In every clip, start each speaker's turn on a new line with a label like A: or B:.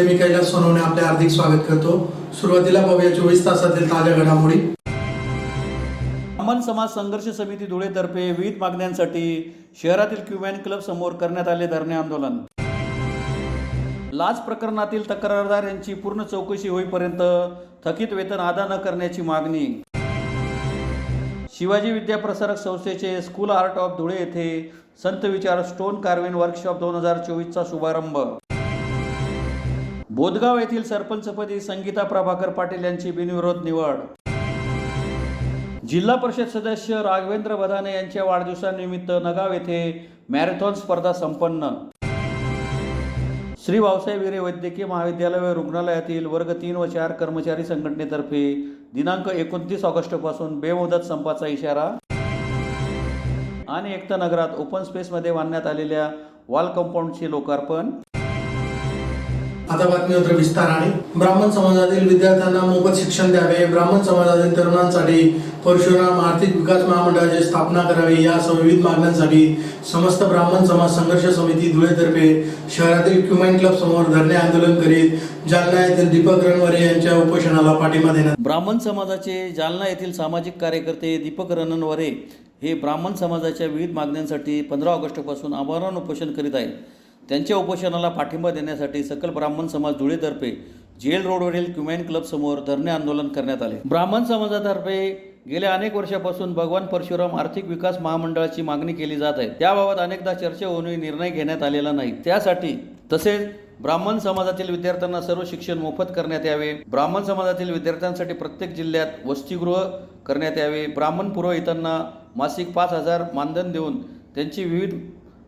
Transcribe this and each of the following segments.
A: मी कैलास सोनवणे आपले हार्दिक स्वागत करतो। सुरुवातीला पाहूया 24 तासातील ताज्या घडामोडी।
B: ब्राह्मण समाज संघर्ष समिती धुळेतर्फे विविध मागण्यांसाठी शहरातील क्युमॅन क्लब समोर करण्यात आले धरणे आंदोलन। लाच प्रकरणातील तक्रारदार यांची पूर्ण चौकशी होईपर्यंत थकीत वेतन अदा न करण्याची मागणी। शिवाजी विद्या प्रसारक संस्थेचे स्कूल आर्ट ऑफ धुळे येथे संत विचार स्टोन कार्विंग वर्कशॉप 2024 चा शुभारंभ। बोदगाव येथील सरपंचपदी संगीता प्रभाकर पाटील यांची बिनविरोध निवड। जिल्हा परिषद सदस्य राघवेंद्र बदाने यांच्या वाढदिवसानिमित्त नगाव येथे मॅरेथॉन स्पर्धा संपन्न। श्री भाऊसाहेब विरे वैद्यकीय महाविद्यालय व रुग्णालयातील वर्ग 3 व 4 कर्मचारी संघटनेतर्फे दिनांक 29 ऑगस्ट पासून बेमुदत संपाचा इशारा। आणि एकता नगरात ओपन स्पेसमध्ये बांधण्यात आलेल्या वॉल कंपाऊंडचे लोकार्पण।
A: आता बातमीपत्र विस्ताराने। ब्राह्मण समाजातील विद्यार्थ्यांना मोफत शिक्षण द्यावे, ब्राह्मण समाजातील तरुणांसाठी परशुराम आर्थिक विकास महामंडळाची स्थापना करावी यासह विविध मागण्यांसाठी समस्त ब्राह्मण समाज संघर्ष समिती धुळेतर्फे शहरातील क्युमॅन क्लब समोर धरणे आंदोलन करीत जालना येथील दीपक रणवरे यांच्या उपोषणाला पाठिंबा देण्यात।
B: ब्राह्मण समाजाचे जालना येथील सामाजिक कार्यकर्ते दीपक रणवरे हे ब्राह्मण समाजाच्या विविध मागण्यांसाठी 15 ऑगस्ट पासून आमरण उपोषण करीत आहेत। त्यांच्या उपोषणाला पाठिंबा देण्यासाठी सकल ब्राह्मण समाज धुळेतर्फे जेल रोडवरील क्युमॅन क्लब समोर धरणे आंदोलन करण्यात आले। ब्राह्मण समाजातर्फे गेल्या अनेक वर्षापासून भगवान परशुराम आर्थिक विकास महामंडळाची मागणी केली जात आहे। त्याबाबत अनेकदा चर्चा होऊनही निर्णय घेण्यात आलेला नाही। त्यासाठी तसेच ब्राह्मण समाजातील विद्यार्थ्यांना सर्व शिक्षण मोफत करण्यात यावे, ब्राह्मण समाजातील विद्यार्थ्यांसाठी प्रत्येक जिल्ह्यात वसतिगृह करण्यात यावे, ब्राह्मण पुरोहितांना मासिक 5,000 मानधन देऊन त्यांची विविध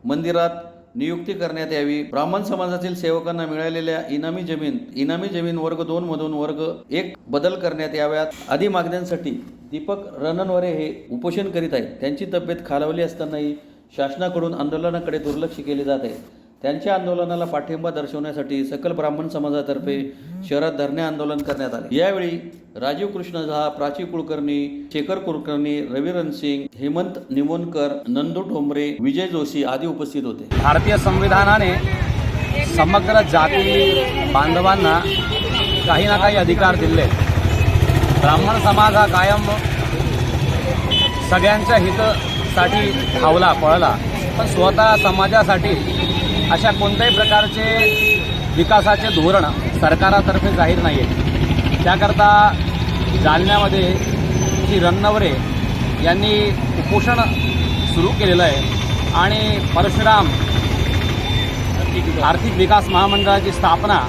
B: मंदिरात नियुक्ती करण्यात यावी, ब्राह्मण समाजातील सेवकांना मिळालेल्या इनामी जमीन वर्ग 2 मधून वर्ग 1 बदल करण्यात याव्यात आदी मागण्यांसाठी दीपक रणवरे हे उपोषण करीत आहेत। त्यांची तब्येत खालावली असतानाही शासनाकडून आंदोलनाकडे दुर्लक्ष केले जात आहे। त्यांच्या आंदोलनाला पाठिंबा दर्शवण्यासाठी सकल ब्राह्मण समाजातर्फे शहरात धरणे आंदोलन करण्यात आले। यावेळी राजीव कृष्ण झा, प्राची कुलकर्णी, शेखर कुलकर्णी, रवी रणसिंग, हेमंत निमोनकर, नंदू ठोंबरे, विजय जोशी आदी उपस्थित होते।
C: भारतीय संविधानाने समग्र जाती बांधवांना काही ना काही अधिकार दिले। ब्राह्मण समाज हा कायम सगळ्यांच्या हितासाठी धावला पळला, पण स्वतः समाजासाठी अशा कोणत्याही प्रकारचे विकासाचे धोरण सरकारातर्फे जाहीर नाही आहे। त्याकरता जालन्यामध्ये श्री रणवरे यांनी उपोषण सुरू केलेलं आहे आणि परशुराम आर्थिक विकास महामंडळाची स्थापना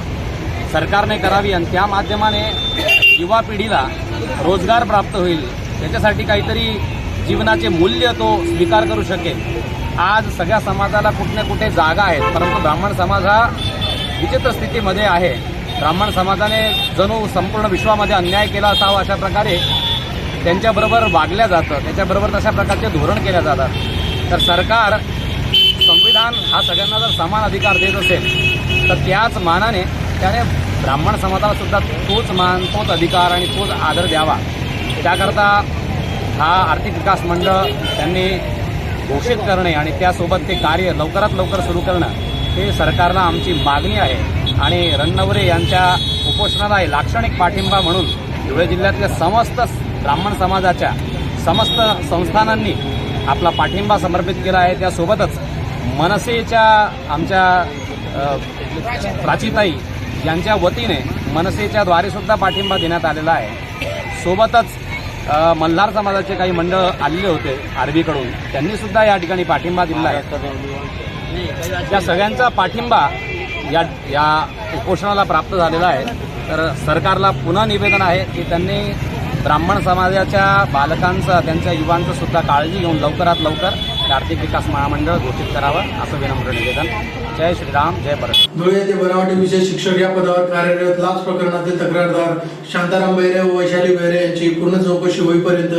C: सरकारने करावी आणि त्या माध्यमाने युवा पिढीला रोजगार प्राप्त होईल, त्याच्यासाठी काहीतरी जीवनाचे मूल्य तो स्वीकार करू शकेल। आज सगळ्या समाजाला कुठे ना कुठे जागा आहेत, परंतु ब्राह्मण समाज हा विचित्र स्थितीमध्ये आहे। ब्राह्मण समाजाने जणू संपूर्ण विश्वामध्ये अन्याय केला असावा अशा प्रकारे त्यांच्याबरोबर वागल्या जातं, त्याच्याबरोबर तशा प्रकारचे धोरण केल्या जातात। तर सरकार संविधान हा सगळ्यांना जर समान अधिकार देत असेल तर त्याच मानाने त्याने ब्राह्मण समाजाला सुद्धा तोच मान, तोच अधिकार आणि तोच आदर द्यावा। त्याकरता हा आर्थिक विकास मंडळ त्यांनी घोषित करणे आणि त्यासोबत ते कार्य लवकरात लवकर सुरू करणं हे सरकारला आमची मागणी आहे। आणि रणवरे यांच्या उपोषणाला लाक्षणिक पाठिंबा म्हणून धुळे जिल्ह्यातल्या समस्त ब्राह्मण समाजाच्या समस्त संस्थानांनी आपला पाठिंबा समर्पित केला आहे। त्यासोबतच मनसेच्या आमच्या प्राचीताई यांच्या वतीने मनसेच्या द्वारे सुद्धा पाठिंबा देण्यात आलेला आहे। सोबतच मल्हार समाजाचे काही मंडळ आलेले होते आरबीकडून, त्यांनी सुद्धा या ठिकाणी पाठिंबा दिला आहे। या सगळ्यांचा पाठिंबा या उपोषणाला प्राप्त झालेला आहे। तर सरकारला पुन्हा निवेदन आहे की त्यांनी ब्राह्मण समाजाच्या बालकांचं, त्यांच्या युवांचं सुद्धा काळजी घेऊन लवकरात लवकर आर्थिक विकास महामंडळ घोषित करावं असं विनम्र निवेदन। जय श्रीराम, जय परशुराम।
A: धुळे येथे बनावटी विशेष शिक्षक या पदावर कार्यरत लाच प्रकरणातील तक्रारदार शांताराम बैरे व वैशाली बैरे यांची पूर्ण चौकशी होईपर्यंत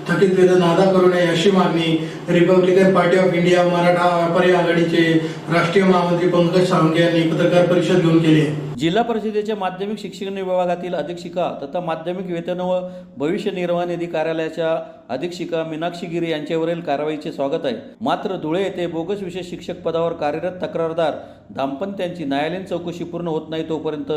A: थकीत वेतन अदा करू नये अशी मागणी रिपब्लिकन पार्टी ऑफ इंडिया व मराठा व्यापारी आघाडीचे राष्ट्रीय महामंत्री पंकज सावंगे यांनी पत्रकार परिषद घेऊन केली आहे।
B: जिल्हा परिषदेच्या माध्यमिक शिक्षण विभागातील अधीक्षिका तथा माध्यमिक वेतन व भविष्य निर्वाह निधी कार्यालयाच्या अधीक्षिका मीनाक्षी गिरी यांच्यावरील कारवाईचे स्वागत आहे. मात्र धुळे येथे बोगस विशेष शिक्षक पदावर कार्यरत तक्रारदार दाम्पत्यांची न्यायालयीन चौकशी पूर्ण होत नाही तोपर्यंत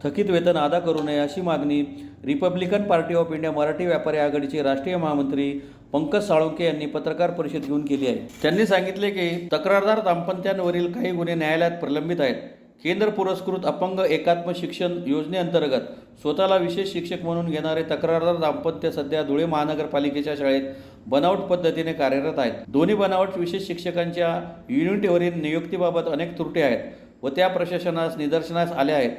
B: थकीत वेतन अदा करू नये अशी मागणी Republican party of India Marathi व्यापारी आघाडीचे राष्ट्रीय महामंत्री पंकज साळुंखे यांनी पत्रकार परिषद घेऊन केली आहे. त्यांनी सांगितले की तक्रारदार दाम्पत्यांवरील काही गुन्हे न्यायालयात प्रलंबित आहेत. केंद्र पुरस्कृत अपंग एकात्म शिक्षण योजनेअंतर्गत स्वतःला विशेष शिक्षक म्हणून घेणारे तक्रारदार दाम्पत्य सध्या धुळे महानगरपालिकेच्या शाळेत बनावट पद्धतीने कार्यरत आहेत. दोन्ही बनावट विशेष शिक्षकांच्या युनिटवरील नियुक्तीबाबत अनेक त्रुटी आहेत व त्या प्रशासनास निदर्शनास आल्या आहेत.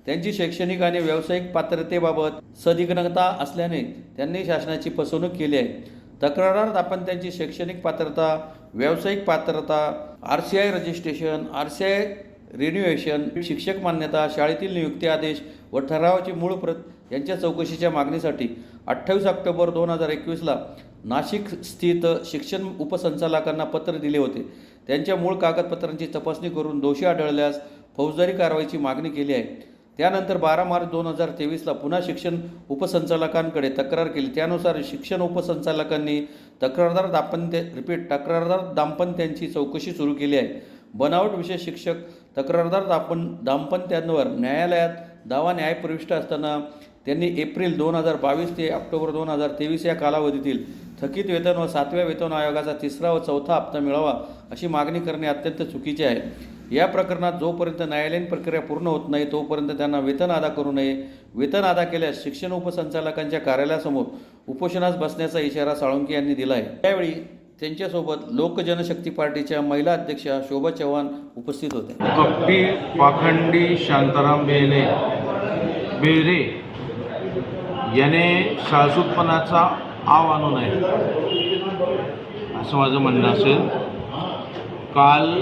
B: त्यांची शैक्षणिक आणि व्यावसायिक पात्रतेबाबत संदिग्धता असल्याने त्यांनी शासनाची फसवणूक केली आहे. तक्रारदार दाम्पत्यांची शैक्षणिक पात्रता, व्यावसायिक पात्रता, RCI रजिस्ट्रेशन, RCI रिन्युएशन, शिक्षक मान्यता, शाळेतील नियुक्ती आदेश व ठरावाची मूळ प्रत यांच्या चौकशीच्या मागणीसाठी 28 ऑक्टोबर 2021ला नाशिक स्थित शिक्षण उपसंचालकांना पत्र दिले होते. त्यांच्या मूळ कागदपत्रांची तपासणी करून दोषी आढळल्यास फौजदारी कारवाईची मागणी केली आहे. त्यानंतर 12 मार्च 2023ला पुन्हा शिक्षण उपसंचालकांकडे तक्रार केली. त्यानुसार शिक्षण उपसंचालकांनी तक्रारदार दाम्पत्यांची चौकशी सुरू केली आहे. बनावट विशेष शिक्षक तक्रारदार दाम्पत्यांवर न्यायालयात दावा न्यायप्रविष्ट असताना त्यांनी एप्रिल 2022 ते ऑक्टोबर 2023 या कालावधीतील थकीत वेतन व 7व्या वेतन आयोगाचा 3रा व 4था हप्ता मिळावा अशी मागणी करणे अत्यंत चुकीचे आहे. या प्रकरणात जोपर्यंत न्यायालयीन प्रक्रिया पूर्ण होत नाही तोपर्यंत त्यांना वेतन अदा करू नये. वेतन अदा केल्यास शिक्षण उपसंचालकांच्या कार्यालयासमोर उपोषणास बसण्याचा इशारा साळुंखे यांनी दिला आहे. त्यावेळी त्यांच्यासोबत लोक जनशक्ती पार्टीच्या महिला अध्यक्षा शोभा चव्हाण उपस्थित होते.
D: कपटी पाखंडी शांताराम बेरे याने शाळसूतपणाचा आव आणू नये असं माझं म्हणणं असेल. काल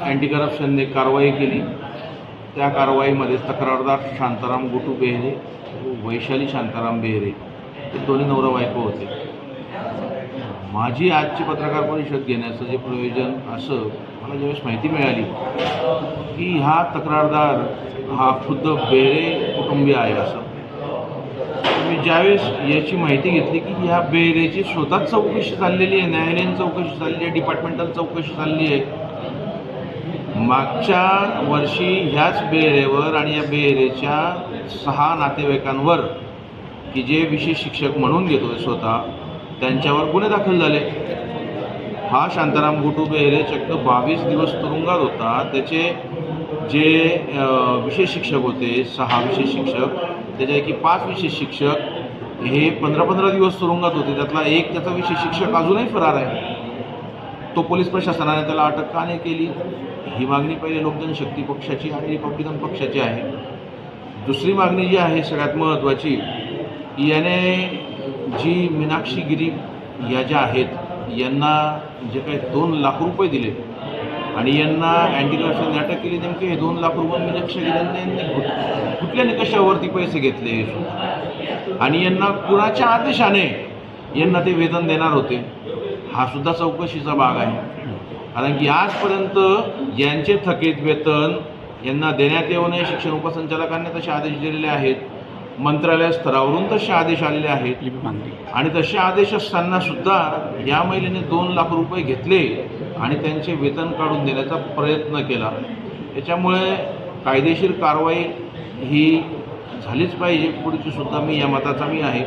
D: अँटी करप्शनने कारवाई केली. त्या कारवाईमध्ये तक्रारदार शांताराम गुटू बेहरे, वैशाली शांताराम बेहरे हे दोन्ही नवरा बायको होते. माझी आजची पत्रकार परिषद घेण्याचं जे प्रयोजन असं मला ज्यावेळेस माहिती मिळाली की हा तक्रारदार हा खुद्द बेहरे कुटुंबीय आहे असं, मी ज्यावेळेस याची माहिती घेतली की ह्या बेहरेची स्वतःच चौकशी चाललेली आहे, न्यायालयीन चौकशी चालली आहे, डिपार्टमेंटल चौकशी चालली आहे. मागच्या वर्षी ह्याच बेहरेवर आणि या बेहरेच्या 6 नातेवाईकांवर की जे विशेष शिक्षक म्हणून घेतोय स्वतः त्यांच्यावर गुन्हे दाखल झाले. हा शांताराम गुटू बेहरे चक्क 22 दिवस तुरुंगात होता. त्याचे जे विशेष शिक्षक होते 6 विशेष शिक्षक, त्याच्यापैकी 5 विशेष शिक्षक हे 15-15 दिवस तुरुंगात होते. त्यातला एक त्याचा विशेष शिक्षक अजूनही फरार आहे. तो पोलीस प्रशासनाने त्याला अटक का नाही केली ही मागणी पहिले लोक जनशक्ती पक्षाची आणि रिपब्लिकन पक्षाची आहे. दुसरी मागणी जी आहे सगळ्यात महत्त्वाची, याने जी मीनाक्षी गिरी या ज्या आहेत यांना जे काही 2 लाख रुपये दिले आणि यांना अँटी करप्शनने अटक केली, नेमके हे 2 लाख रुपये मीनाक्षी गिरींनी कुठल्या निकषावरती पैसे घेतले आणि यांना कुणाच्या आदेशाने यांना ते वेतन देणार होते हा सुद्धा चौकशीचा भाग आहे. कारण की आजपर्यंत यांचे थकीत वेतन यांना देण्यात येऊ नये शिक्षण उपसंचालकांनी तसे आदेश दिलेले आहेत. मंत्रालय स्तरावरून तसे आदेश आलेले आहेत आणि तसे आदेश असताना सुद्धा या महिलेने 2 लाख रुपये घेतले आणि त्यांचे वेतन काढून देण्याचा प्रयत्न केला. त्याच्यामुळे कायदेशीर कारवाई ही झालीच पाहिजे पुढची सुद्धा मी या मताचा मी आहे.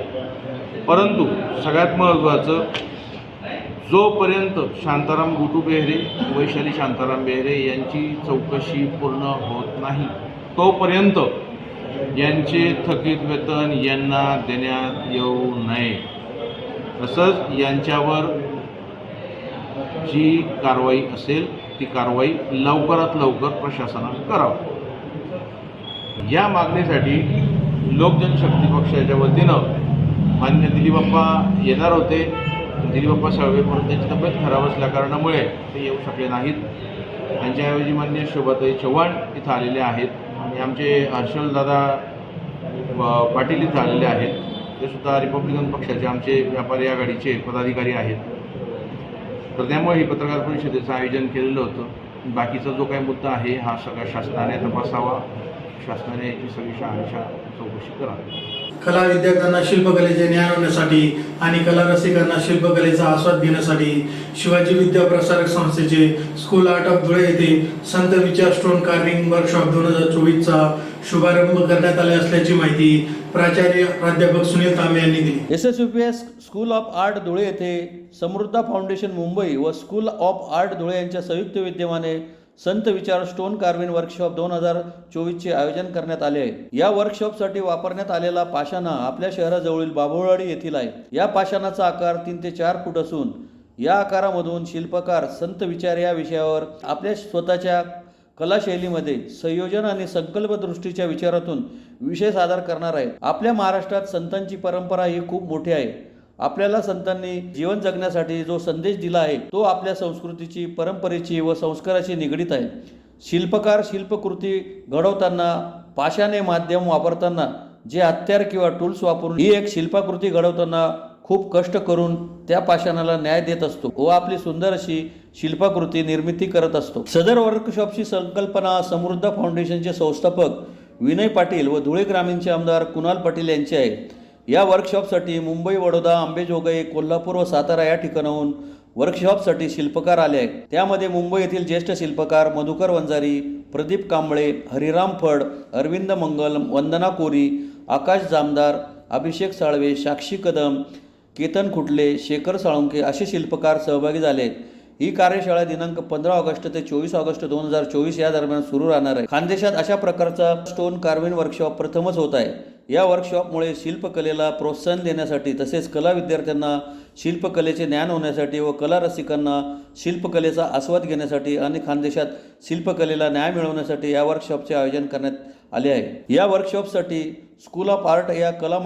D: परंतु सगळ्यात महत्त्वाचं, जोपर्यंत शांताराम गुटू बेहरे, वैशाली शांताराम बेहरे यांची चौकशी पूर्ण होत नाही तोपर्यंत यांचे थकीत वेतन यांना देण्यात येऊ नये. तसंच यांच्यावर जी कारवाई असेल ती कारवाई लवकरात लवकर प्रशासनाने करावी. या मागणीसाठी लोक जनशक्ती पक्षाच्या वतीनं मान्य दिलीपप्पा येणार होते. दिलीपप्पा साळवे म्हणून त्यांची तब्येत खराब असल्या कारणामुळे ते येऊ शकले नाहीत. त्यांच्याऐवजी मान्य शोभाताई चव्हाण इथं आलेले आहेत आणि आमचे हर्षलदादा पाटील इथं आलेले आहेत. ते सुद्धा रिपब्लिकन पक्षाचे आमचे व्यापारी आघाडीचे पदाधिकारी आहेत. तर त्यामुळे ही पत्रकार परिषदेचं आयोजन केलेलं होतं. बाकीचा जो काही मुद्दा आहे हा सगळा शासनाने तपासावा शासनाने याची सगळी शहानिशा चौकशी करावी.
A: कला विद्यार्थ्यांना शिल्पकलेचे ज्ञान होण्यासाठी आणि कला रसिकांना शिल्पकलेचा आस्वाद घेण्यासाठी शिवाजी विद्या प्रसारक संस्थेचे स्कूल आर्ट ऑफ धुळे येथे संत विचार स्टोन कार्विंग वर्कशॉप 2024चा शुभारंभ करण्यात आले असल्याची माहिती प्राचार्य प्राध्यापक सुनील तांबे यांनी दिली.
B: SSVPS school of art Dhule येथे समृद्धा फाउंडेशन मुंबई व स्कूल ऑफ आर्ट धुळे यांच्या संयुक्त विद्यमाने संत विचार स्टोन कार्विंग वर्कशॉप 2024चे आयोजन करण्यात आले आहे. या वर्कशॉपसाठी वापरण्यात आलेला पाषाणा आपल्या शहराजवळील बाभुळवाडी येथील आहे. या पाषाणाचा आकार 3 ते 4 फूट असून या आकारामधून शिल्पकार संत विचार या विषयावर आपल्या स्वतःच्या कलाशैलीमध्ये संयोजन आणि संकल्प दृष्टीच्या विचारातून विषय सादर करणार आहे. आपल्या महाराष्ट्रात संतांची परंपरा ही खूप मोठी आहे. आपल्याला संतांनी जीवन जगण्यासाठी जो संदेश दिला आहे तो आपल्या संस्कृतीची, परंपरेची व संस्काराशी निगडीत आहे. शिल्पकार शिल्पकृती घडवताना पाषाणे माध्यम वापरताना जे हत्यार किंवा टूल्स वापरून ही एक शिल्पाकृती घडवताना खूप कष्ट करून त्या पाषाणाला न्याय देत असतो व आपली सुंदर अशी शिल्पाकृती निर्मिती करत असतो. सदर वर्कशॉपची संकल्पना समृद्ध फाउंडेशनचे संस्थापक विनय पाटील व धुळे ग्रामीणचे आमदार कुणाल पाटील यांचे आहे. या वर्कशॉपसाठी मुंबई, वडोदा, अंबेजोगाई, कोल्हापूर व सातारा या ठिकाणाहून वर्कशॉपसाठी शिल्पकार आले आहेत. त्यामध्ये मुंबई येथील ज्येष्ठ शिल्पकार मधुकर वंजारी, प्रदीप कांबळे, हरिराम फड, अरविंद मंगल, वंदना कोरी, आकाश जामदार, अभिषेक साळवे, साक्षी कदम, केतन खुटले, शेखर साळुंके असे शिल्पकार सहभागी झाले आहेत. ही कार्यशाळा दिनांक 15 ऑगस्ट ते 24 ऑगस्ट 2024 या दरम्यान सुरू राहणार आहे. खानदेशात अशा प्रकारचा स्टोन कार्विंग वर्कशॉप प्रथमच होत आहे. या वर्कशॉपमुळे शिल्पकलेला प्रोत्साहन देण्यासाठी तसेच कला विद्यार्थ्यांना शिल्पकलेचे ज्ञान होण्यासाठी व कला रसिकांना शिल्पकलेचा आस्वाद घेण्यासाठी आणि खानदेशात शिल्पकलेला न्याय मिळवण्यासाठी या वर्कशॉपचे आयोजन करण्यात आले आहे. या वर्कशॉपसाठी स्कूल ऑफ आर्ट या कला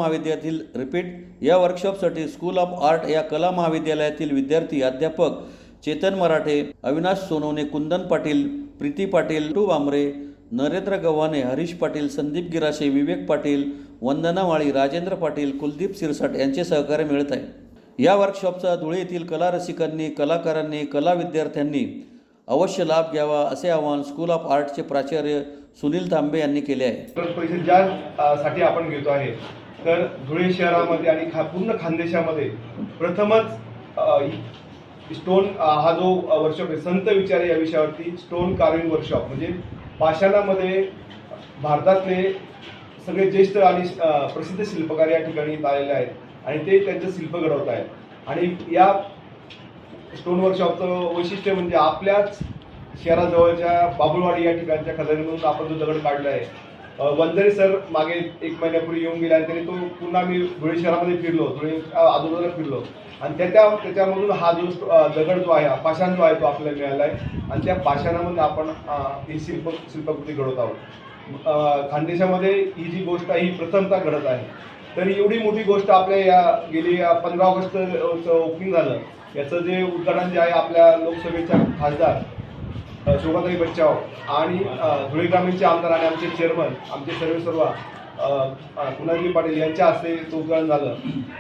B: महाविद्यालयातील विद्यार्थी, अध्यापक चेतन मराठे, अविनाश सोनवणे, कुंदन पाटील, प्रीती पाटील, टू बांबरे, नरेंद्र गव्हाणे, हरीश पाटील, संदीप गिराशे, विवेक पाटील, वंदना माळी, राजेंद्र पाटील, कुलदीप सिरसाट यांचे सहकार्य मिळत आहे. या वर्कशॉपचा धुळे येथील कला रसिकांनी, कलाकारांनी, कला विद्यार्थ्यांनी अवश्य लाभ घ्यावा असे आवाहन स्कूल ऑफ आर्टचे प्राचार्य सुनील तांबे यांनी केले आहे.
E: पैसे ज्यासाठी आपण घेतो आहे तर धुळे शहरामध्ये आणि पूर्ण खानदेशामध्ये प्रथमच स्टोन हा जो वर्कशॉप आहे संत विचार या विषयावरती स्टोन कार्विंग वर्कशॉप म्हणजे पाषाणामध्ये भारतातले सगळे ज्येष्ठ आणि प्रसिद्ध शिल्पकार या ठिकाणी आलेले आहेत आणि ते त्यांचं शिल्प घडवत आहेत. आणि या स्टोन वर्कशॉपचं वैशिष्ट्य म्हणजे आपल्याच शहराजवळच्या बाभुळवाडी या ठिकाणच्या खदानीमधून आपण जो दगड काढला आहे. वंजारी सर मागे 1 महिन्यापूर्वी येऊन गेले आणि त्यांनी तो पुन्हा मी धुळे शहरामध्ये फिरलो, धुळे आजूबाजूला फिरलो आणि त्याच्यामधून हा जो दगड जो आहे, पाषाण जो आहे तो आपल्याला मिळाला आहे आणि त्या पाषाणामध्ये आपण ही शिल्पकृती घडवत आहोत. खानदेशामध्ये ही जी गोष्ट आहे ही प्रथमतः घडत आहे. तर एवढी मोठी गोष्ट आपल्या गेली 15 ऑगस्ट ओपनिंग झालं. याचं जे उद्घाटन जे आहे आपल्या लोकसभेच्या खासदार शोभाताई बच्चाव आणि धुळे ग्रामीणचे आमदार आणि आमचे चेअरमन, आमचे सर्व कुणालजी पाटील यांच्या हस्ते तो उद्घाटन झालं.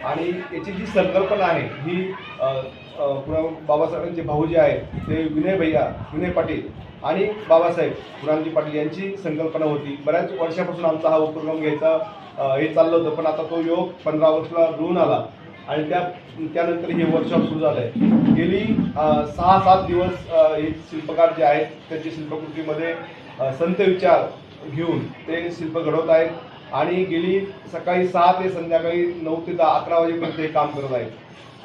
E: आणि याची जी संकल्पना आहे ही बाबासाहेबांचे भाऊ जे आहेत ते विनय पाटील आणि बाबासाहेब कुणालजी पाटील यांची संकल्पना होती. बऱ्याच वर्षापासून आमचा हा उपक्रम घ्यायचा हे चाललं होतं, पण आता तो योग 15 ऑगस्टला जुळून आला आणि त्यानंतर हे वर्कशॉप सुरू झालं आहे. गेली 6-7 दिवस हे शिल्पकार जे आहेत त्यांच्या शिल्पकृतीमध्ये संत विचार घेऊन ते शिल्प घडवत आहेत आणि गेली सकाळी 6 ते संध्याकाळी 9 ते 11 वाजेपर्यंत हे काम करत आहेत.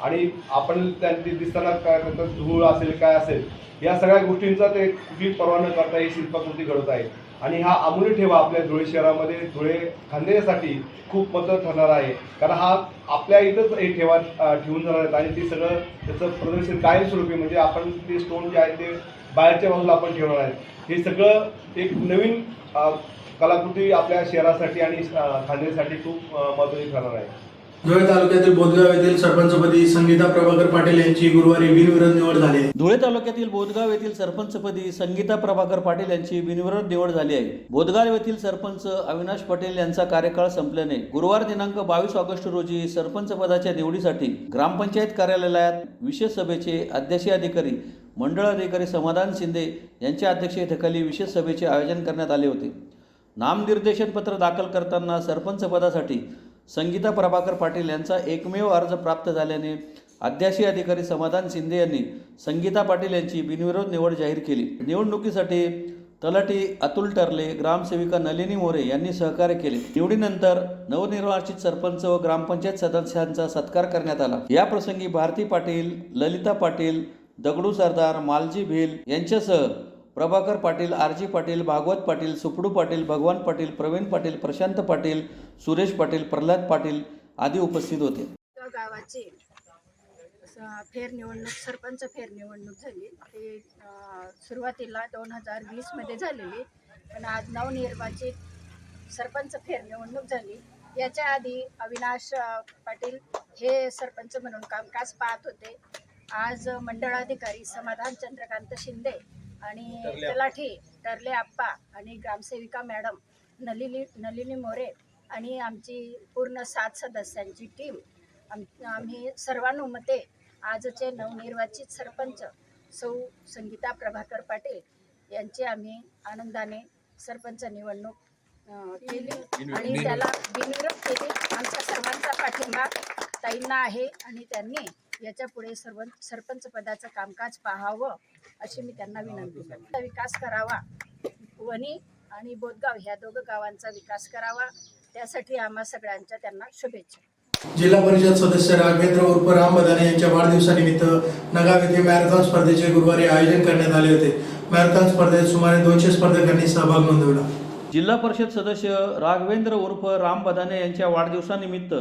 E: आणि आपण त्यांची दिसताना काय करतात, धूळ असेल काय असेल या सगळ्या गोष्टींचा ते कुठलीही पर्वा न करता ही शिल्पकृती घडवत आहेत. आणि हा अमूल्य ठेवा आपल्या धुळे शहरामध्ये, धुळे खानदेशासाठी खूप महत्त्व ठरणार आहे. कारण हा आपल्या इथंच हे ठेवा ठेवून जाणार आहेत आणि ते सगळं त्याचं प्रदर्शन कायमस्वरूपी म्हणजे आपण ते स्टोन जे आहे ते बाहेरच्या बाजूला आपण ठेवणार आहेत. हे सगळं एक नवीन कलाकृती आपल्या शहरासाठी आणि खानदेशासाठी खूप महत्त्वाची ठरणार आहे.
A: धुळे तालुक्यातील बोदगाव येथील सरपंचपदी संगीता प्रभाकर पाटील यांची गुरुवारी बिनविरोध निवड झाली.
B: धुळे तालुक्यातील बोदगाव येथील सरपंचपदी संगीता प्रभाकर पाटील यांची बिनविरोध निवड झाली आहे. बोदगाव येथील सरपंच अविनाश पटेल यांचा कार्यकाळ संपल्याने गुरुवार दिनांक 22 ऑगस्ट रोजी सरपंच पदाच्या निवडीसाठी ग्रामपंचायत कार्यालयात विशेष सभेचे अध्यक्षीय अधिकारी मंडळ अधिकारी समाधान शिंदे यांच्या अध्यक्षतेखाली विशेष सभेचे आयोजन करण्यात आले होते. नामनिर्देशन पत्र दाखल करताना सरपंच पदासाठी संगीता प्रभाकर पाटील यांचा एकमेव अर्ज प्राप्त झाल्याने अध्याशी अधिकारी समाधान शिंदे यांनी संगीता पाटील यांची बिनविरोध निवड जाहीर केली। निवडणुकीसाठी तलाठी अतुल टर्ले, ग्रामसेविका नलिनी मोरे यांनी सहकार्य केले। निवडीनंतर नवनिर्वाचित सरपंच व ग्रामपंचायत सदस्यांचा सत्कार करण्यात आला। या प्रसंगी भारती पाटील, ललिता पाटील, दगडू सरदार, मालजी भिल यांच्यासह प्रभाकर पाटील, आरजी पाटील, भागवत पाटील, सुपडू पाटील, भगवान पाटील, प्रवीण पाटील, प्रशांत पाटील, सुरेश पाटील, प्रल्हाद पाटील आदी उपस्थित होते।
F: गावाची फेरनिवडणूक सरपंच फेरनिवडणूक झाली ती सुरुवातीला 2020 मध्ये झालेली, पण आज नवनिर्वाचित सरपंच फेरनिवडणूक झाली। याच्या आधी अविनाश पाटील हे सरपंच म्हणून कामकाज पाहत होते। आज मंडळाधिकारी समाधान चंद्रकांत शिंदे आणि तलाठी टर्ले आप्पा आणि ग्रामसेविका मॅडम नलिनी मोरे आणि आमची पूर्ण 7 सदस्यांची टीम आम्ही सर्वानुमते आजचे नवनिर्वाचित सरपंच सौ संगीता प्रभाकर पाटील यांची आम्ही आनंदाने सरपंच निवडणूक केली आणि त्याला बिनविरोध केली। आमच्या सर्वांचा पाठिंबा ताईंना आहे आणि त्यांनी याच्या पुढे सरपंच पदाचं कामकाज पाहावं अशी मी त्यांना विनंती करते। विकास करावा, वणी आणि बोदगाव ह्या दोघं गावांचा विकास करावा, त्यासाठी आम्हा सगळ्यांच्या त्यांना शुभेच्छा।
A: जिल्हा परिषद सदस्य राघवेंद्र उर्फ राम बदाने यांच्या वाढदिवसानिमित्त नगाव येथे मॅरेथॉन स्पर्धेचे गुरुवारी आयोजन करण्यात आले होते। मॅरेथॉन स्पर्धेत सुमारे 200 स्पर्धकांनी सहभाग नोंदवला।
B: जिल्हा परिषद सदस्य राघवेंद्र उर्फ राम बदाने यांच्या वाढदिवसानिमित्त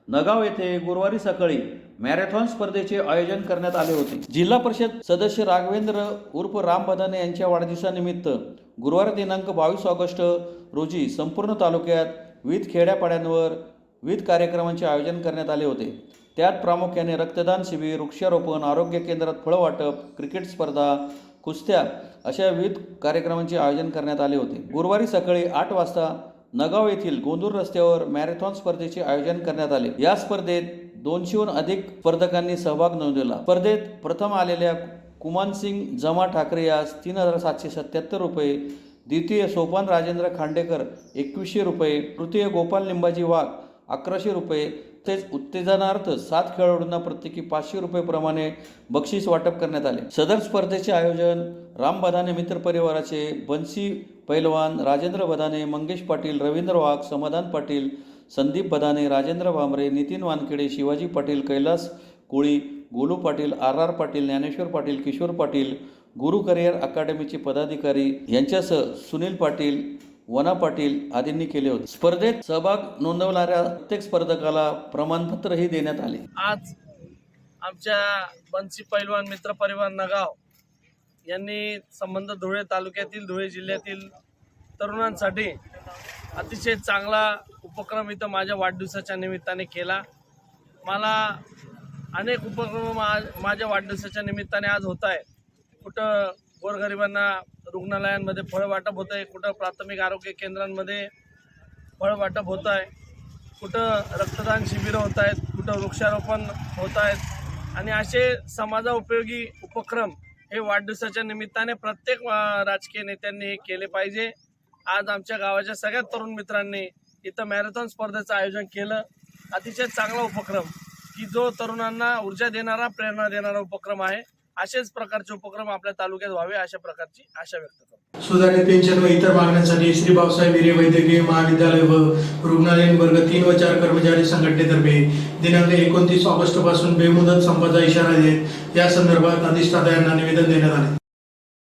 B: नगाव येथे गुरुवारी सकाळी मॅरेथॉन स्पर्धेचे आयोजन करण्यात आले होते। जिल्हा परिषद सदस्य राघवेंद्र उर्फ राम बदाने यांच्या वाढदिवसानिमित्त गुरुवार दिनांक 22 ऑगस्ट रोजी संपूर्ण तालुक्यात विविध खेड्यापाड्यांवर विविध कार्यक्रमांचे आयोजन करण्यात आले होते। त्यात प्रामुख्याने रक्तदान शिबिर, वृक्षारोपण, आरोग्य केंद्रात फळं वाटप, क्रिकेट स्पर्धा, कुस्त्या अशा विविध कार्यक्रमांचे आयोजन करण्यात आले होते। गुरुवारी सकाळी 8 वाजता नगाव येथील गोंदूर रस्त्यावर मॅरेथॉन स्पर्धेचे आयोजन करण्यात आले। या स्पर्धेत 200हून अधिक स्पर्धकांनी सहभाग नोंदवला। स्पर्धेत प्रथम आलेल्या कुमानसिंग जमा ठाकरे यास 3777 रुपये, द्वितीय सोपान राजेंद्र खांडेकर 2100 रुपये, तृतीय गोपाल लिंबाजी वाघ 1100 रुपये, तसेच उत्तेजनार्थ 7 खेळाडूंना प्रत्येकी 500 रुपये प्रमाणे बक्षीस वाटप करण्यात आले। सदर स्पर्धेचे आयोजन राम बदाने मित्र परिवाराचे बन्सी पैलवान, राजेंद्र बदाने, मंगेश पाटील, रवींद्र वाघ, समाधान पाटील, संदीप बदाने, राजेंद्र भांबरे, नितीन वानखेडे, शिवाजी पाटील, कैलास कोळी, गोलू पाटील, RR पाटील, ज्ञानेश्वर पाटील, किशोर पाटील, गुरु करिअर अकादमीचे पदाधिकारी यांच्यासह सुनील पाटील, वना पाटील आदींनी केले होते। स्पर्धेत सहभाग नोंदवणाऱ्या प्रत्येक स्पर्धकाला प्रमाणपत्रही देण्यात आले।
G: आज आमच्या बन्सी पैलवान मित्र परिवार नगाव यांनी संबंध धुळे तालुक्यातील, धुळे जिल्ह्यातील तरुणांसाठी अतिशय चांगला उपक्रम इथं माझ्या वाढदिवसाच्या निमित्ताने केला। मला अनेक उपक्रम माझ्या वाढदिवसाच्या निमित्ताने आज होत आहे। कुठं गोरगरिबांना रुग्णालयांमध्ये फळं वाटप होत आहे, कुठं प्राथमिक आरोग्य केंद्रांमध्ये फळं वाटप होत आहे, कुठं रक्तदान शिबिरं होत आहेत, कुठं वृक्षारोपण होत आहेत आणि असे समाजोपयोगी उपक्रम हे वाढदिवसाच्या निमित्ताने प्रत्येक राजकीय नेत्यांनी हे केले पाहिजे। आज आमच्या गावाच्या सगळ्या तरुण मित्रांनी इथं मॅरेथॉन स्पर्धेचं आयोजन केलं। अतिशय चांगला उपक्रम की जो तरुणांना ऊर्जा देणारा, प्रेरणा देणारा उपक्रम आहे। असेच प्रकारचे उपक्रम आपल्या तालुक्यात व्हावे अशा प्रकारची आशा व्यक्त करतो।
A: सुधारित पेन्शन व इतर मागण्यांसाठी श्री भाऊसाहेब हिरे वैद्यकीय महाविद्यालय व रुग्णालयीन वर्ग 3 व 4 कर्मचारी संघटनेतर्फे दिनांक 29 ऑगस्ट पासून बेमुदत संपाचा इशारा देत या संदर्भात अधिष्ठाता यांना निवेदन देण्यात आले।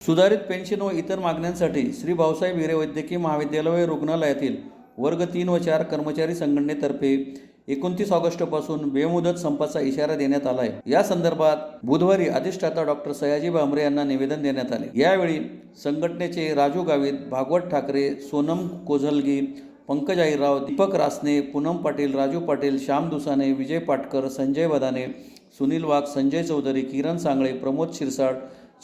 B: सुधारित पेन्शन व इतर मागण्यांसाठी श्री भाऊसाहेब हिरे वैद्यकीय महाविद्यालय व रुग्णालयातील वर्ग 3 व 4 कर्मचारी संघटनेतर्फे 29 ऑगस्टपासून बेमुदत संपाचा इशारा देण्यात आला आहे। या संदर्भात बुधवारी अधिष्ठाता डॉक्टर सयाजी भांबरे यांना निवेदन देण्यात आले। यावेळी संघटनेचे राजू गावित, भागवत ठाकरे, सोनम कोझलगी, पंकज आईराव, दीपक रासने, पूनम पाटील, राजू पाटील, श्याम दुसाने, विजय पाटकर, संजय बदाने, सुनील वाघ, संजय चौधरी, किरण सांगळे, प्रमोद शिरसाट,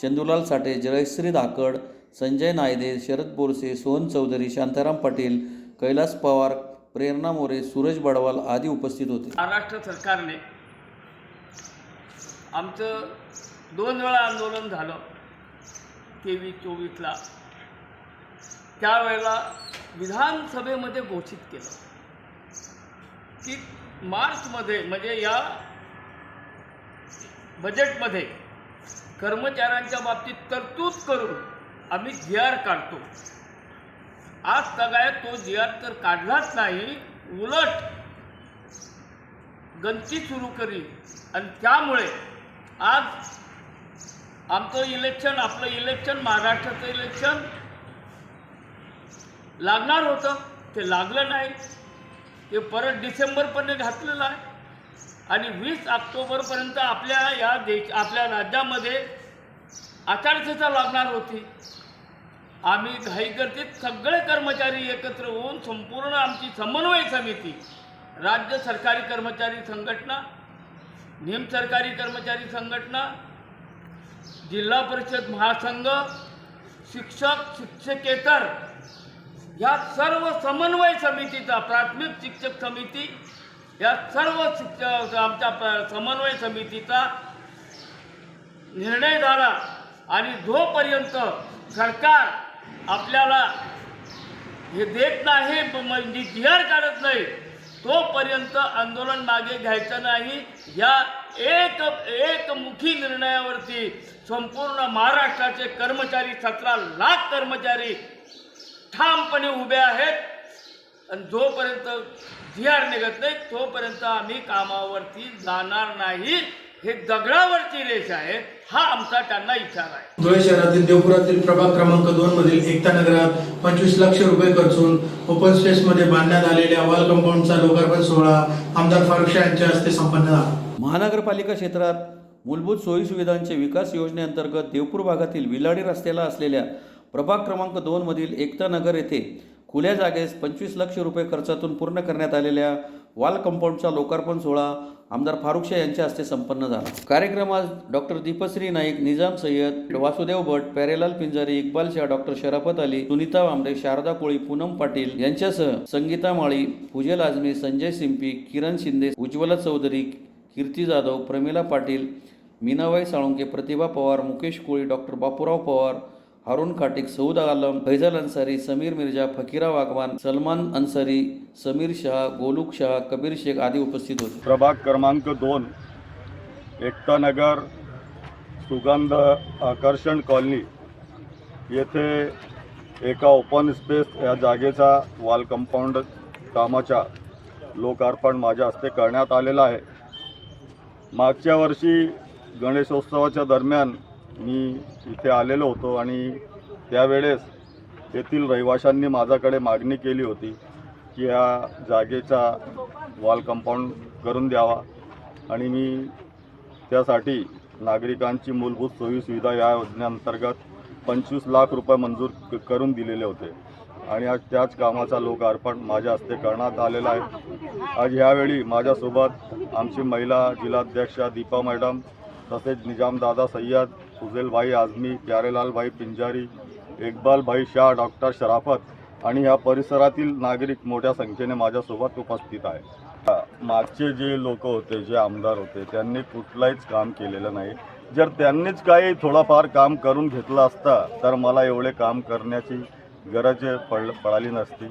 B: चंदुलाल साठे, जयश्री धाकड, संजय नायदे, शरद बोरसे, सोहन चौधरी, शांताराम पाटील, कैलास पवार, प्रेरणा मोरे, सूरज बडवाल आदी उपस्थित होते।
H: महाराष्ट्र सरकारने आमचं 2 वेळा आंदोलन झालं 23-24ला। त्यावेळेला विधानसभेमध्ये घोषित केलं की मार्चमध्ये म्हणजे या बजेटमध्ये कर्मचाऱ्यांच्या बाबतीत तरतूद करून आम्ही GR काढतो. आज सगळ्यात तो GR तर काढलाच नाही, उलट गंती सुरू करी. आणि त्यामुळे आज आमचं इलेक्शन, आपलं इलेक्शन, महाराष्ट्राचं इलेक्शन लागणार होतं, ते लागलं नाही. ते परत डिसेंबरपर्यंत घातलेलं आहे आणि 20 ऑक्टोबरपर्यंत आपल्या राज्यामध्ये आचारसंहिता लागणार होती. आम्ही घाईगर्दीत सगळे कर्मचारी एकत्र होऊन संपूर्ण आमची समन्वय समिती, राज्य सरकारी कर्मचारी संघटना, निमसरकारी कर्मचारी संघटना, जिल्हा परिषद महासंघ, शिक्षक, शिक्षकेतर या सर्व समन्वय समितीचा, प्राथमिक शिक्षक समिती या सर्व आमच्या समन्वय समितीचा निर्णय झाला. आणि जोपर्यंत सरकार आपल्याला हे देत नाही, म्हणजे GR काढत नाही, तोपर्यंत आंदोलन मागे घ्यायचं नाही. या एकमुखी निर्णयावरती संपूर्ण महाराष्ट्राचे कर्मचारी, 17 लाख कर्मचारी ठामपणे उभे आहेत. आणि जोपर्यंत GR निघत नाही तोपर्यंत आम्ही कामावरती जाणार नाही. हे दगडावरची रेष आहे, हा आमचा त्यांना इशारा आहे.
A: धुळे शहरातील देवपुरातील प्रभाग क्रमांक 2 मधील एकता नगरात 25 लाख रुपये खर्चून ओपन स्पेस मध्ये बांधण्यात आलेल्या वॉल कंपाऊंडचा लोकार्पण सोहळा आमदार फारुख शाह यांच्या हस्ते संपन्न झाला.
B: महानगरपालिका क्षेत्रात मूलभूत सोयीसुविधांचे विकास योजनेअंतर्गत देवपूर भागातील विलाडी रस्त्याला असलेल्या प्रभाग क्रमांक 2 मधील एकता नगर येथे खुल्या जागेस 25 लाख रुपये खर्चातून पूर्ण करण्यात आलेल्या वॉल कंपाऊंडचा लोकार्पण सोहळा आमदार फारुख शाह यांच्या हस्ते संपन्न झाला. कार्यक्रमात डॉक्टर दीपश्री नाईक, निजाम सय्यद, वासुदेव भट, प्यारेलाल पिंजारी, इक्बाल शाह, डॉक्टर शराफत अली, सुनीता वांबरे, शारदा कोळी, पूनम पाटील यांच्यासह संगीता माळी, पूजल आझमी, संजय सिंपी, किरण शिंदे, उज्ज्वला चौधरी, कीर्ती जाधव, प्रमिला पाटील, मीनाबाई साळुंके, प्रतिभा पवार, मुकेश कोळी, डॉक्टर बापूराव पवार, हारून खाटिक, सऊद आलम, फैजल अन्सारी, समीर मिर्जा, फकीरा वाघवान, सलमान अन्सारी, समीर शाह, गोलुक शाह, कबीर शेख आदी उपस्थित होते.
I: प्रभाग क्रमांक 2 एकता नगर सुगंध आकर्षण कॉलनी येथे एका ओपन स्पेस या जागेचा वॉल कंपाऊंड कामाचा लोकार्पण माझ्या हस्ते करण्यात आलेला आहे. मागच्या वर्षी गणेशोत्सवाच्या दरम्यान मी इथे आलेलो होतो आणि त्यावेळेस येथील रहिवाशांनी माझ्याकडे मागणी केली होती की या जागेचा वॉल कंपाऊंड करून द्यावा आणि मी त्यासाठी नागरिकांची मूलभूत सोयीसुविधा या योजनेअंतर्गत 25 लाख रुपये मंजूर करून दिलेले होते आणि आज त्याच कामाचा लोकार्पण माझ्या हस्ते करण्यात आलेला आहे. आज ह्यावेळी माझ्यासोबत आमची महिला जिल्हाध्यक्षा दीपा मॅडम, तसेच निजामदादा सय्यद, फुजेलभाई आझमी, प्यारेलालभाई पिंजारी, इक्बालभाई शाह, डॉक्टर शराफत आणि या परिसरातील नागरिक मोठ्या संख्येने माझ्यासोबत उपस्थित आहे. मागचे जे लोक होते, जे आमदार होते, त्यांनी कुठलाहीच काम केलेलं नाही. जर त्यांनीच काही थोडंफार काम करून घेतलं असतं तर मला एवढे काम करण्याची गरज पडाली नसती.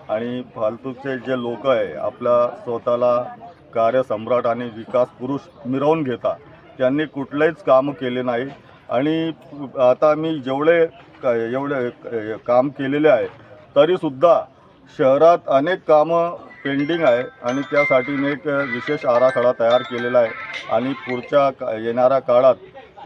I: आणि फालतूचे जे लोक आहे, आपल्या स्वतःला कार्यसम्राट आणि विकास पुरुष मिरवून घेता, त्यांनी कुठलेच काम केले नाही. आणि आता मी एवढे काम केलेले आहे तरीसुद्धा शहरात अनेक कामं पेंडिंग आहे आणि त्यासाठी मी एक विशेष आराखडा तयार केलेला आहे. आणि पुढच्या येणाऱ्या काळात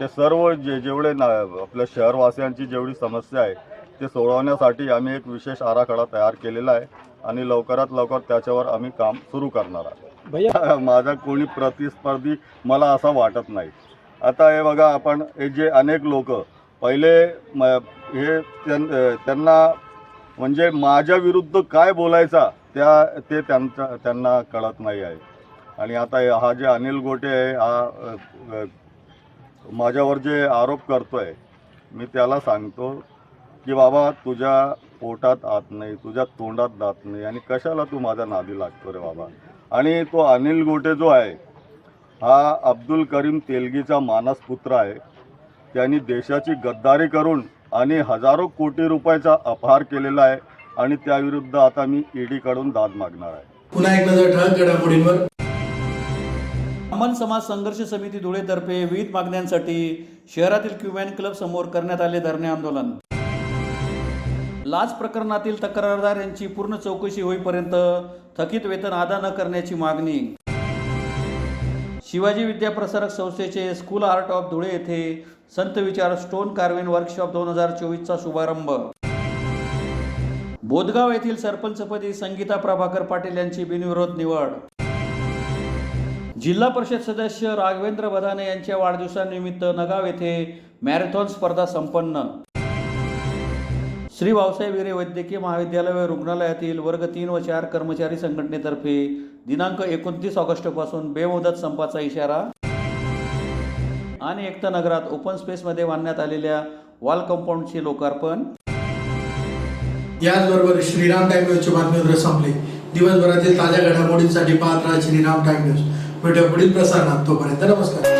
I: ते सर्व जेवढे आपल्या शहरवासियांची जेवढी समस्या आहे ते सोडवण्यासाठी आम्ही एक विशेष आराखडा तयार केलेला आहे आणि लवकरात लवकर त्याच्यावर आम्ही काम सुरू करणार आहोत. माझा कोणी प्रतिस्पर्धी मला असं वाटत नाही. आता हे बघा, आपण हे जे अनेक लोक पहिले हे त्यांना म्हणजे माझ्या विरुद्ध काय बोलायचा त्यांना कळत नाही आहे. आणि आता हा जे अनिल गोटे आहे, हा माझ्यावर जे आरोप करतोय, मी त्याला सांगतो की बाबा, तुझ्या पोटात आत नाही, तुझ्या तोंडात दात नाही आणि कशाला तू माझ्या नादी लागतो रे बाबा. आणि तो अनिल गोटे जो आहे हा अब्दुल करीम तेलगीचा मानसपुत्र आहे. त्यांनी देशाची गद्दारी करून आणि हजारो कोटी रुपयाचा अपहार केलेला आहे. आणि त्याविरुद्ध आता मी ईडीकडून दाद मागणार आहे.
A: पुन्हा एक नजर ठळक घडामोडींवर.
B: ब्राह्मण समाज संघर्ष समिती धुळेतर्फे विविध मागण्यांसाठी शहरातील क्युमॅन क्लब समोर करण्यात आले धरणे आंदोलन. लाच प्रकरणातील तक्रारदार यांची पूर्ण चौकशी होईपर्यंत थकीत वेतन अदा न करण्याची मागणी. शिवाजी विद्याप्रसारक संस्थेचे स्कूल आर्ट ऑफ धुळे येथे संत विचार स्टोन कार्विंग वर्कशॉप 2024चा शुभारंभ. बोदगाव येथील सरपंचपदी संगीता प्रभाकर पाटील यांची बिनविरोध निवड. जिल्हा परिषद सदस्य राघवेंद्र बदाने यांच्या वाढदिवसानिमित्त नगाव येथे मॅरेथॉन स्पर्धा संपन्न. श्री भाऊसाहेब विरे वैद्यकीय महाविद्यालय व रुग्णालयातील वर्ग 3 व 4 कर्मचारी संघटनेतर्फे दिनांक 29 ऑगस्टपासून बेमुदत संपाचा इशारा. आणि एकता नगरात ओपन स्पेसमध्ये बांधण्यात आलेल्या वॉल कंपाऊंडचे लोकार्पण.
A: याचबरोबर श्रीराम टाइम न्यूजची बातमीपत्र संपली. दिवसभरातील ताज्या घडामोडींसाठी पाहत राहा श्रीराम टाइम न्यूज. भेटूया पुढील प्रसारणात. तोपर्यंत नमस्कार.